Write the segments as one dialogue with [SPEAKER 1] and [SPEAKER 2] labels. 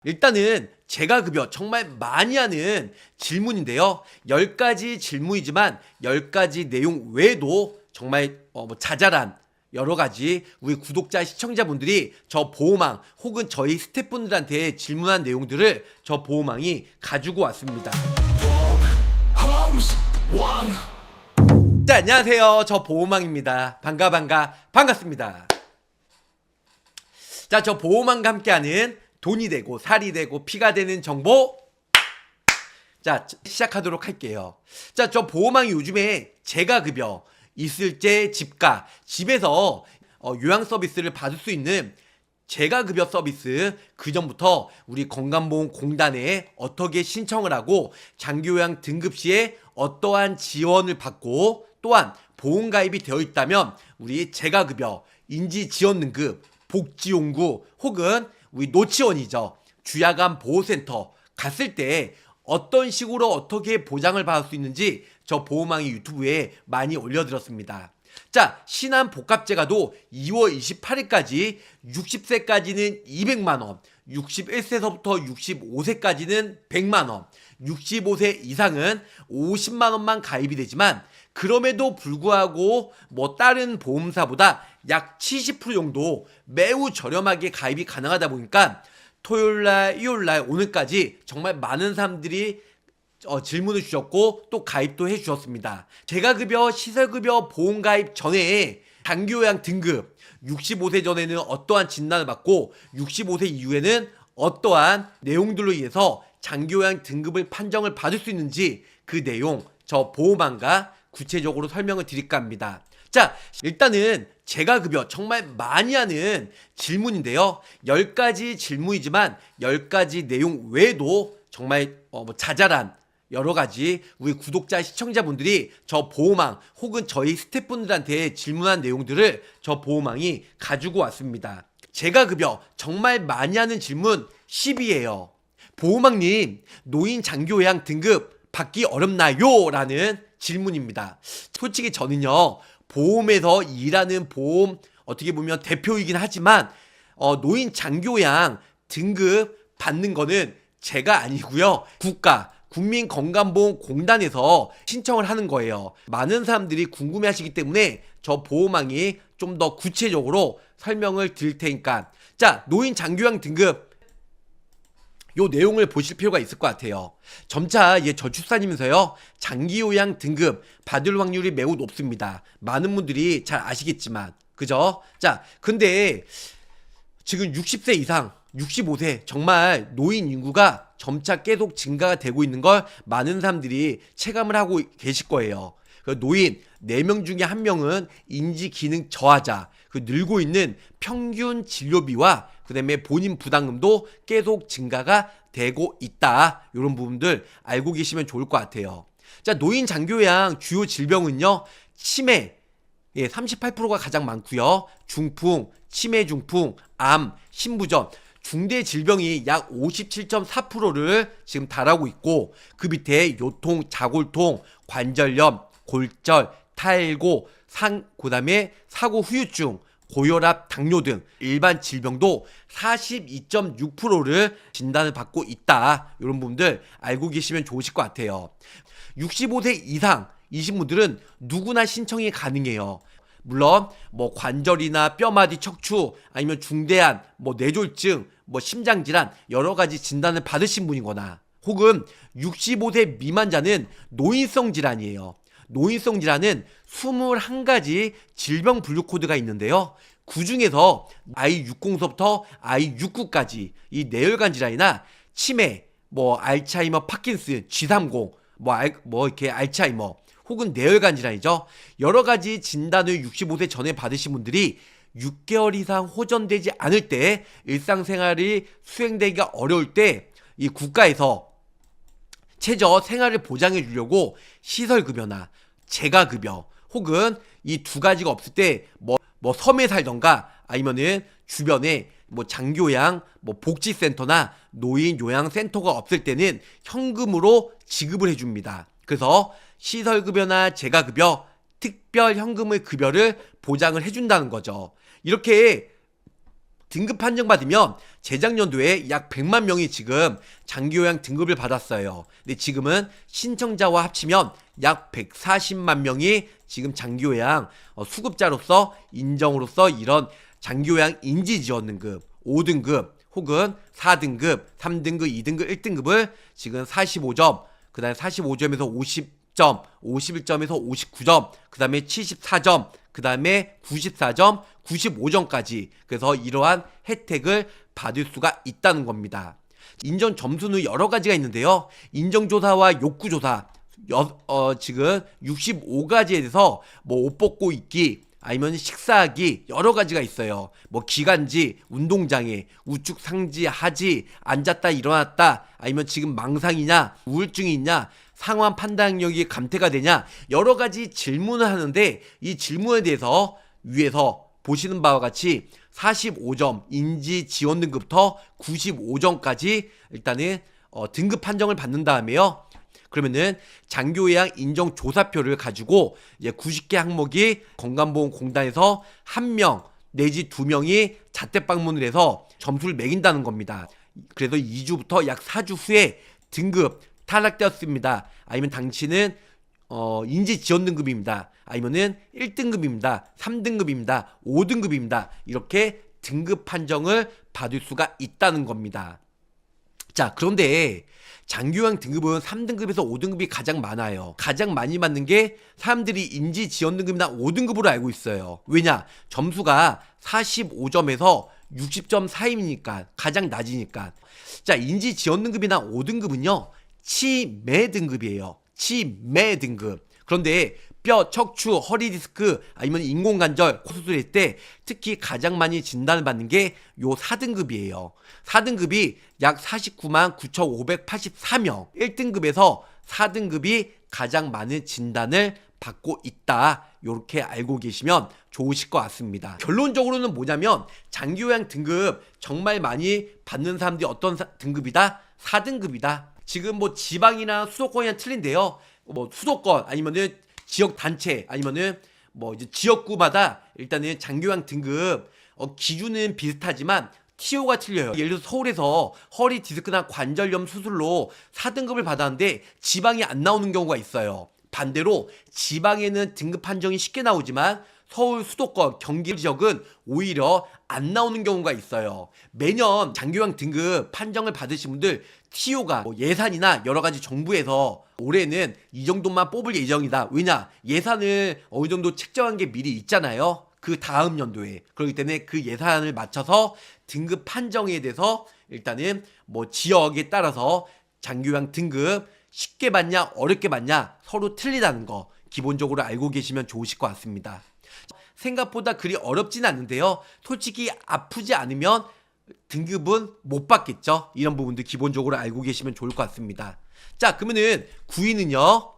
[SPEAKER 1] 일단은 재가급여 정말 많이 하는 질문인데요. 10가지 질문이지만 10가지 내용 외에도 정말 자잘한 여러 가지 우리 구독자 시청자분들이 저 보호망 혹은 저희 스태프분들한테 질문한 내용들을 저 보호망이 가지고 왔습니다. 자, 안녕하세요. 저 보호망입니다. 반갑습니다. 자, 저 보호망과 함께하는 돈이 되고 살이 되고 피가 되는 정보, 자, 시작하도록 할게요. 자, 저 보호망이 요즘에 재가급여 있을 때 집가, 집에서 요양 서비스를 받을 수 있는 재가급여 서비스, 그 전부터 우리 건강보험공단에 어떻게 신청을 하고 장기요양 등급 시에 어떠한 지원을 받고, 또한 보험가입이 되어 있다면 우리 재가급여, 인지지원등급, 복지용구 혹은 우리 노치원이죠, 주야간 보호센터 갔을 때 어떤 식으로 어떻게 보장을 받을 수 있는지 저 보호망이 유튜브에 많이 올려드렸습니다. 자, 신한복합재가도 2월 28일까지 60세까지는 200만원, 61세서부터 65세까지는 100만원, 65세 이상은 50만원만 가입이 되지만, 그럼에도 불구하고 다른 보험사보다 약 70% 정도 매우 저렴하게 가입이 가능하다 보니까 토요일날, 일요일날, 오늘까지 정말 많은 사람들이 질문을 주셨고 또 가입도 해주셨습니다. 재가급여, 시설급여 보험가입 전에 장기요양 등급, 65세 전에는 어떠한 진단을 받고 65세 이후에는 어떠한 내용들로 인해서 장기요양 등급을 판정을 받을 수 있는지, 그 내용 저 보호망과 구체적으로 설명을 드릴까 합니다. 자, 일단은 재가급여 정말 많이 하는 질문인데요. 10가지 질문이지만 10가지 내용 외에도 정말 자잘한 여러 가지 우리 구독자 시청자분들이 저 보호망 혹은 저희 스태프분들한테 질문한 내용들을 저 보호망이 가지고 왔습니다. 재가급여 정말 많이 하는 질문 10이에요. 보호망님, 노인 장기요양 등급 받기 어렵나요? 라는 질문입니다. 솔직히 저는요, 보험에서 일하는 보험 어떻게 보면 대표이긴 하지만 노인 장기요양 등급 받는 거는 제가 아니고요, 국민건강보험공단에서 신청을 하는 거예요. 많은 사람들이 궁금해 하시기 때문에 저 보호망이 좀 더 구체적으로 설명을 드릴 테니까, 자, 노인 장기요양 등급 요 내용을 보실 필요가 있을 것 같아요. 점차 저출산이면서요, 장기요양 등급 받을 확률이 매우 높습니다. 많은 분들이 잘 아시겠지만, 그죠? 자, 근데 지금 60세 이상, 65세 정말 노인 인구가 점차 계속 증가가 되고 있는 걸 많은 사람들이 체감을 하고 계실 거예요. 노인 4명 중에 1명은 인지기능 저하자, 늘고 있는 평균 진료비와 그 다음에 본인 부담금도 계속 증가가 되고 있다. 이런 부분들 알고 계시면 좋을 것 같아요. 자, 노인 장기요양 주요 질병은요, 치매 38%가 가장 많고요, 중풍, 치매 중풍, 암, 신부전, 중대 질병이 약 57.4%를 지금 달하고 있고, 그 밑에 요통, 자골통, 관절염, 골절, 탈고, 그 다음에 사고 후유증, 고혈압, 당뇨 등 일반 질병도 42.6%를 진단을 받고 있다. 이런 부분들 알고 계시면 좋으실 것 같아요. 65세 이상이신 분들은 누구나 신청이 가능해요. 물론 관절이나 뼈마디 척추, 아니면 중대한 뇌졸중, 심장질환 여러 가지 진단을 받으신 분이거나, 혹은 65세 미만자는 노인성 질환이에요. 노인성 질환은 21가지 질병 분류 코드가 있는데요, 그 중에서 I60서부터 I69까지 이 뇌혈관 질환이나 치매, 알츠하이머, 파킨슨, G30, 이렇게 알츠하이머 혹은 뇌혈관 질환이죠. 여러 가지 진단을 65세 전에 받으신 분들이 6개월 이상 호전되지 않을 때, 일상생활이 수행되기가 어려울 때 이 국가에서 최저 생활을 보장해 주려고 시설급여나 재가급여, 혹은 이 두 가지가 없을 때 섬에 살던가 아니면은 주변에 장기요양 복지센터나 노인요양센터가 없을 때는 현금으로 지급을 해줍니다. 그래서 시설급여나 재가급여, 특별 현금의 급여를 보장을 해준다는 거죠. 이렇게 등급 판정받으면 재작년도에 약 100만 명이 지금 장기요양 등급을 받았어요. 근데 지금은 신청자와 합치면 약 140만 명이 지금 장기요양 수급자로서 인정으로서 이런 장기요양 인지지원등급 5등급 혹은 4등급, 3등급, 2등급, 1등급을 지금 45점, 그 다음에 45점에서 50점, 51점에서 59점, 그 다음에 74점, 그 다음에 94점, 95점까지 그래서 이러한 혜택을 받을 수가 있다는 겁니다. 인정 점수는 여러 가지가 있는데요. 인정조사와 욕구조사 지금 65가지에 대해서 뭐 옷 벗고 입기 아니면 식사하기 여러 가지가 있어요. 뭐 기관지, 운동장애, 우측 상지, 하지, 앉았다 일어났다 아니면 지금 망상이냐, 우울증이 있냐, 상황 판단력이 감퇴가 되냐 여러 가지 질문을 하는데 이 질문에 대해서 위에서 보시는 바와 같이 45점 인지 지원 등급부터 95점까지 일단은 등급 판정을 받는 다음에요. 그러면은 장기요양 인정 조사표를 가지고 이제 90개 항목이 건강보험공단에서 1명 내지 2명이 자택 방문을 해서 점수를 매긴다는 겁니다. 그래서 2주부터 약 4주 후에 등급 탈락되었습니다. 아니면 당신은 인지 지원 등급입니다. 아니면은 1등급입니다. 3등급입니다. 5등급입니다. 이렇게 등급 판정을 받을 수가 있다는 겁니다. 자, 그런데 장기요양 등급은 3등급에서 5등급이 가장 많아요. 가장 많이 받는 게 사람들이 인지 지원 등급이나 5등급으로 알고 있어요. 왜냐? 점수가 45점에서 60점 사이니까 가장 낮으니까. 자, 인지 지원 등급이나 5등급은요. 치매 등급이에요. 치매 등급. 그런데 뼈, 척추, 허리 디스크 아니면 인공관절 수술할 때 특히 가장 많이 진단을 받는 게 요 4등급이에요. 4등급이 약 49만 9,584명. 1등급에서 4등급이 가장 많은 진단을 받고 있다. 요렇게 알고 계시면 좋으실 것 같습니다. 결론적으로는 뭐냐면 장기요양 등급 정말 많이 받는 사람들이 어떤 등급이다? 4등급이다. 지금 뭐 지방이나 수도권이랑 틀린데요. 뭐 수도권 아니면은 지역 단체 아니면은 뭐 이제 지역구마다 일단은 장기요양 등급 기준은 비슷하지만 TO가 틀려요. 예를 들어서 서울에서 허리 디스크나 관절염 수술로 4등급을 받았는데 지방이 안 나오는 경우가 있어요. 반대로 지방에는 등급 판정이 쉽게 나오지만 서울, 수도권, 경기 지역은 오히려 안 나오는 경우가 있어요. 매년 장기요양 등급 판정을 받으신 분들 TO가 뭐 예산이나 여러 가지 정부에서 올해는 이 정도만 뽑을 예정이다. 왜냐? 예산을 어느 정도 책정한 게 미리 있잖아요. 그 다음 연도에. 그렇기 때문에 그 예산을 맞춰서 등급 판정에 대해서 일단은 뭐 지역에 따라서 장기요양 등급 쉽게 받냐 어렵게 받냐 서로 틀리다는 거 기본적으로 알고 계시면 좋으실 것 같습니다. 생각보다 그리 어렵진 않는데요. 솔직히 아프지 않으면 등급은 못 받겠죠. 이런 부분도 기본적으로 알고 계시면 좋을 것 같습니다. 자, 그러면은 9위는요.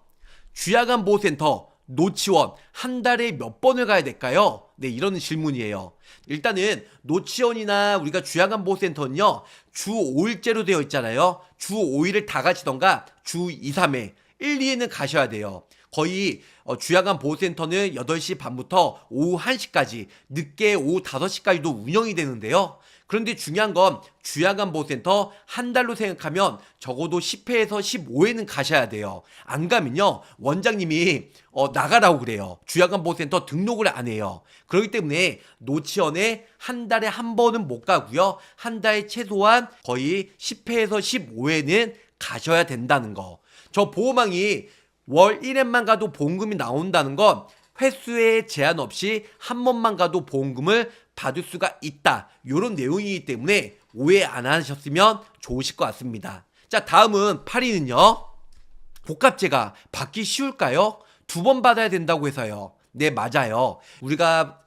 [SPEAKER 1] 주야간보호센터 노치원 한 달에 몇 번을 가야 될까요? 네, 이런 질문이에요. 일단은 노치원이나 우리가 주야간보호센터는요. 주 5일제로 되어 있잖아요. 주 5일을 다 가시던가 주 2, 3회 1, 2회는 가셔야 돼요. 거의 주야간 보호센터는 8시 반부터 오후 1시까지 늦게 오후 5시까지도 운영이 되는데요. 그런데 중요한 건 주야간 보호센터 한 달로 생각하면 적어도 10회에서 15회는 가셔야 돼요. 안 가면요 원장님이 나가라고 그래요. 주야간 보호센터 등록을 안 해요. 그렇기 때문에 노치원에 한 달에 한 번은 못 가고요. 한 달에 최소한 거의 10회에서 15회는 가셔야 된다는 거. 저 보호망이 월 1회만 가도 보험금이 나온다는 건 횟수에 제한 없이 한 번만 가도 보험금을 받을 수가 있다. 이런 내용이기 때문에 오해 안 하셨으면 좋으실 것 같습니다. 자, 다음은 8위는요. 복합제가 받기 쉬울까요? 2번 받아야 된다고 해서요. 네, 맞아요. 우리가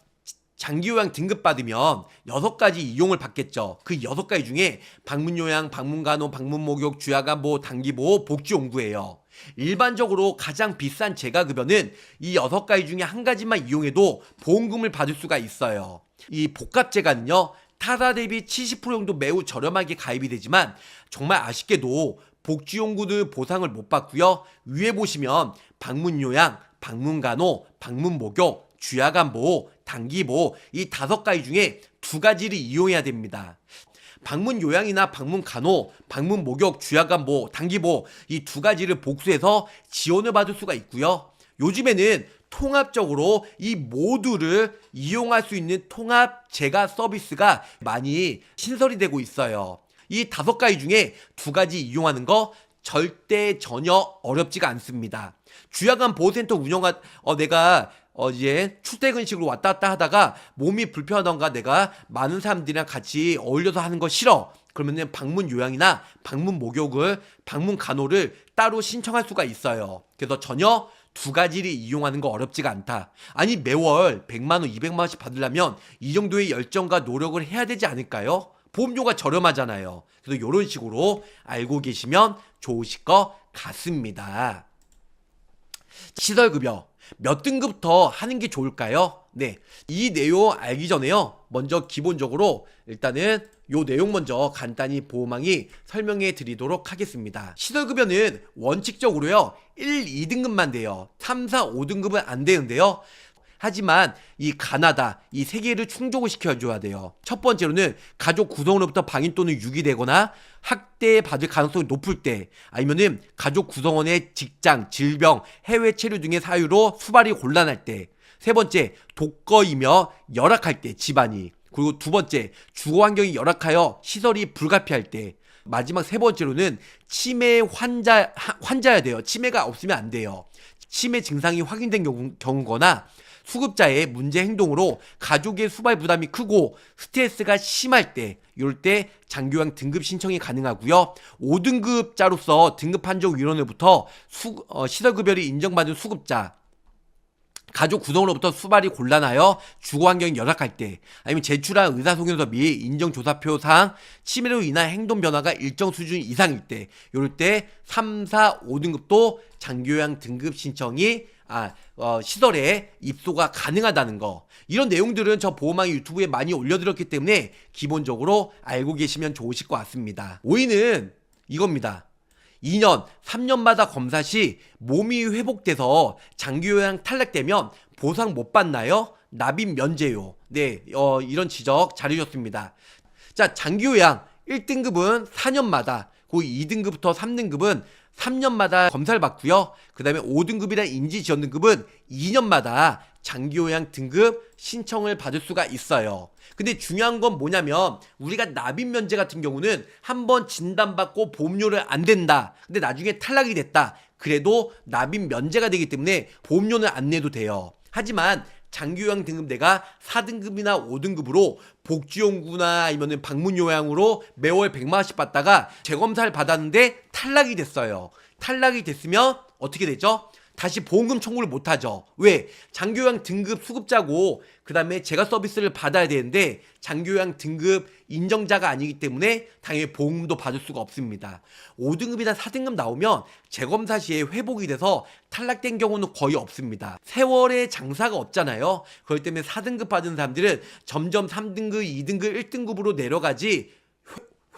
[SPEAKER 1] 장기요양 등급 받으면 6가지 이용을 받겠죠. 그 6가지 중에 방문요양, 방문간호, 방문목욕, 주야간보호, 단기보호, 복지용구예요. 일반적으로 가장 비싼 재가급여는 이 6가지 중에 한 가지만 이용해도 보험금을 받을 수가 있어요. 이 복합재가는요. 타사 대비 70% 정도 매우 저렴하게 가입이 되지만 정말 아쉽게도 복지용구들 보상을 못 받고요. 위에 보시면 방문요양, 방문간호, 방문목욕, 주야간보호, 단기보 이 5가지 중에 2가지를 이용해야 됩니다. 방문 요양이나 방문 간호, 방문 목욕, 주야간보, 단기보 이 2가지를 복수해서 지원을 받을 수가 있고요. 요즘에는 통합적으로 이 모두를 이용할 수 있는 통합 재가 서비스가 많이 신설이 되고 있어요. 이 5가지 중에 2가지 이용하는 거 절대 전혀 어렵지가 않습니다. 주야간 보호센터 내가 이제 출퇴근식으로 왔다 갔다 하다가 몸이 불편하던가 내가 많은 사람들이랑 같이 어울려서 하는 거 싫어. 그러면은 방문 요양이나 방문 목욕을, 방문 간호를 따로 신청할 수가 있어요. 그래서 전혀 2가지를 이용하는 거 어렵지가 않다. 아니 매월 100만 원, 200만 원씩 받으려면 이 정도의 열정과 노력을 해야 되지 않을까요? 보험료가 저렴하잖아요. 그래서 이런 식으로 알고 계시면 좋으실 것 같습니다. 시설급여 몇 등급부터 하는 게 좋을까요? 네, 이 내용 알기 전에요. 먼저 기본적으로 일단은 요 내용 먼저 간단히 보호망이 설명해 드리도록 하겠습니다. 시설급여는 원칙적으로요 1, 2등급만 돼요. 3, 4, 5등급은 안 되는데요. 하지만 이 가나다 이 3개를 충족을 시켜줘야 돼요. 첫 번째로는 가족 구성원으로부터 방임 또는 유기되거나 학대받을 가능성이 높을 때, 아니면은 가족 구성원의 직장, 질병, 해외 체류 등의 사유로 수발이 곤란할 때, 세 번째 독거이며 열악할 때 집안이, 그리고 두 번째 주거 환경이 열악하여 시설이 불가피할 때, 마지막 세 번째로는 치매 환자야 돼요. 치매가 없으면 안 돼요. 치매 증상이 확인된 경우거나 수급자의 문제 행동으로 가족의 수발 부담이 크고 스트레스가 심할 때, 이럴 때 장기요양 등급 신청이 가능하고요. 5등급자로서 등급판정위원회부터 시설급여를 인정받은 수급자, 가족 구성으로부터 수발이 곤란하여 주거환경이 열악할 때, 아니면 제출한 의사소견서 및 인정조사표상 치매로 인한 행동 변화가 일정 수준 이상일 때, 이럴 때 3, 4, 5등급도 장기요양 등급 신청이 시설에 입소가 가능하다는 거, 이런 내용들은 저 보호망이 유튜브에 많이 올려드렸기 때문에 기본적으로 알고 계시면 좋으실 것 같습니다. 5위는 이겁니다. 2년, 3년마다 검사 시 몸이 회복돼서 장기요양 탈락되면 보상 못 받나요? 납입 면제요. 네, 이런 지적 잘해주셨습니다. 자, 장기요양 1등급은 4년마다, 그 2등급부터 3등급은 3년마다 검사를 받고요. 그 다음에 5등급이나 인지지원등급은 2년마다 장기요양 등급 신청을 받을 수가 있어요. 근데 중요한 건 뭐냐면, 우리가 납입 면제 같은 경우는 한번 진단받고 보험료를 안 댄다, 근데 나중에 탈락이 됐다, 그래도 납입 면제가 되기 때문에 보험료는 안 내도 돼요. 하지만 장기요양 등급 내가 4등급이나 5등급으로 복지용구나 아니면 방문요양으로 매월 100만 원씩 받다가 재검사를 받았는데 탈락이 됐어요. 탈락이 됐으면 어떻게 되죠? 다시 보험금 청구를 못하죠. 왜? 장기요양 등급 수급자고 그 다음에 제가 서비스를 받아야 되는데 장기요양 등급 인정자가 아니기 때문에 당연히 보험금도 받을 수가 없습니다. 5등급이나 4등급 나오면 재검사 시에 회복이 돼서 탈락된 경우는 거의 없습니다. 세월의 장사가 없잖아요. 그렇기 때문에 4등급 받은 사람들은 점점 3등급, 2등급, 1등급으로 내려가지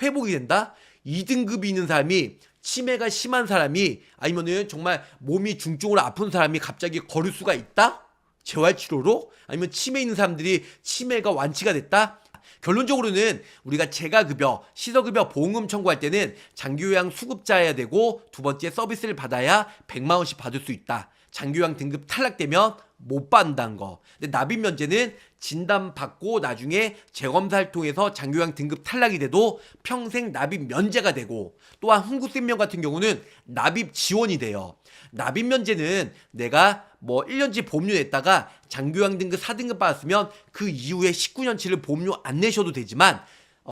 [SPEAKER 1] 회복이 된다? 2등급이 있는 사람이, 치매가 심한 사람이, 아니면은 정말 몸이 중증으로 아픈 사람이 갑자기 걸을 수가 있다? 재활치료로? 아니면 치매 있는 사람들이 치매가 완치가 됐다? 결론적으로는 우리가 재가급여, 시설급여 보험금 청구할 때는 장기요양 수급자여야 되고, 두 번째 서비스를 받아야 100만 원씩 받을 수 있다. 장기요양 등급 탈락되면 못 받는다는 거. 근데 납입 면제는 진단받고 나중에 재검사를 통해서 장기요양 등급 탈락이 돼도 평생 납입 면제가 되고, 또한 흥국생명 같은 경우는 납입 지원이 돼요. 납입 면제는 내가 1년치 보험료 냈다가 장기요양 등급 4등급 받았으면 그 이후에 19년치를 보험료 안 내셔도 되지만,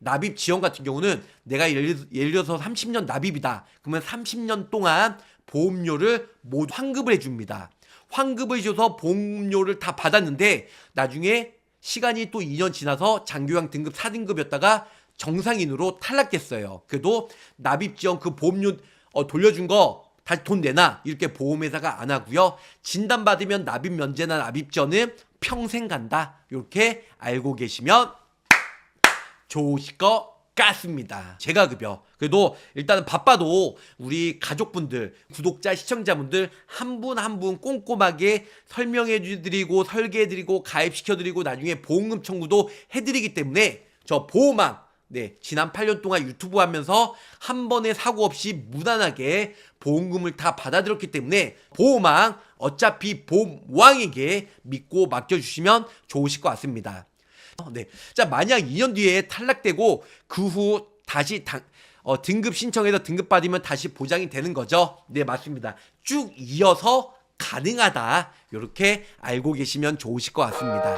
[SPEAKER 1] 납입 지원 같은 경우는 내가 예를 들어서 30년 납입이다. 그러면 30년 동안 보험료를 모두 환급을 해줍니다. 환급을 줘서 보험료를 다 받았는데 나중에 시간이 또 2년 지나서 장기요양 등급 4등급이었다가 정상인으로 탈락됐어요. 그래도 납입지원 그 보험료 돌려준 거 다시 돈 내놔, 이렇게 보험회사가 안 하고요. 진단받으면 납입 면제나 납입지원은 평생 간다, 이렇게 알고 계시면 좋으실 것 같습니다. 재가급여 그래도 일단은 바빠도 우리 가족분들, 구독자, 시청자분들 한 분 한 분 꼼꼼하게 설명해드리고 설계해드리고 가입시켜드리고 나중에 보험금 청구도 해드리기 때문에 저 보호망 지난 8년 동안 유튜브 하면서 한 번의 사고 없이 무난하게 보험금을 다 받아들였기 때문에 보호망 어차피 보험왕에게 믿고 맡겨주시면 좋으실 것 같습니다. 자, 만약 2년 뒤에 탈락되고 그 후 다시 등급 신청해서 등급 받으면 다시 보장이 되는 거죠. 네, 맞습니다. 쭉 이어서 가능하다. 이렇게 알고 계시면 좋으실 것 같습니다.